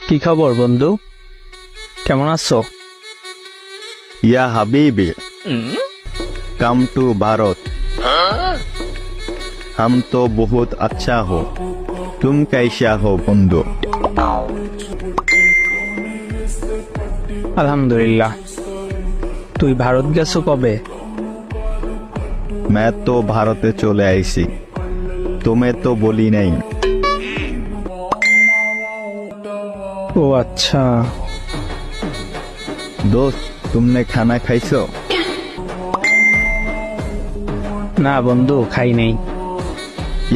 কি খবর বন্ধু, কেমন আছো? या हबीबी कम टू भारत। हम तो बहुत अच्छा हो, तुम कैसा हो बंधु? আলহামদুলিল্লাহ। তুই ভারত গেছো কবে? मैं तो भारते चले आईसी, तुम्हें तो बोली नहीं। ও আচ্ছা। दोस्त तुमने खाना खाइसो? না বন্ধু, খাই নাই।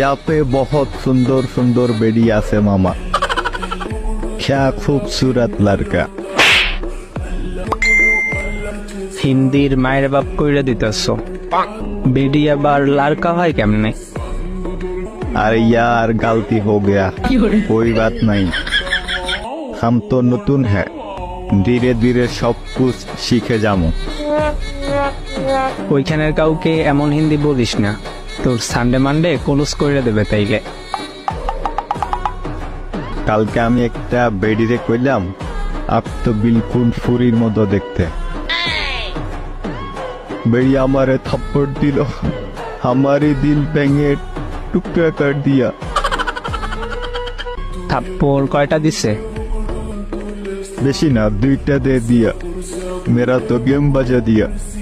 यहाँ पे बहुत सुंदर सुंदर बेड़ी आसे मामा, क्या खूबसूरत लड़का। হিন্দির মায়ের বাপ কইরা দিতেছো, বেডি আবার লারকা হয় কেমনে? अरे यार गलती हो गया, कोई बात नहीं। हम तो नतून है, धीरे धीरे सब कुछ सीखे जामो। ওইখানের কাউকে এমন হিন্দি বলিস না, তোর সানডে মানডে কলুস কইরা দেবে তাইলে। কালকে আমি একটা বেডিরে কইলাম, আপ তো বিলকুল ফুরির মতো দেখতে। বেড়ি আমারে থাপ্পড় দিল, हमारे दिल ভেঙে টুকরা कर दिया। থাপ্পড় কয়টা দিছে? বেশি না, দুইটা দে दिया, मेरा तो गेम बजा दिया।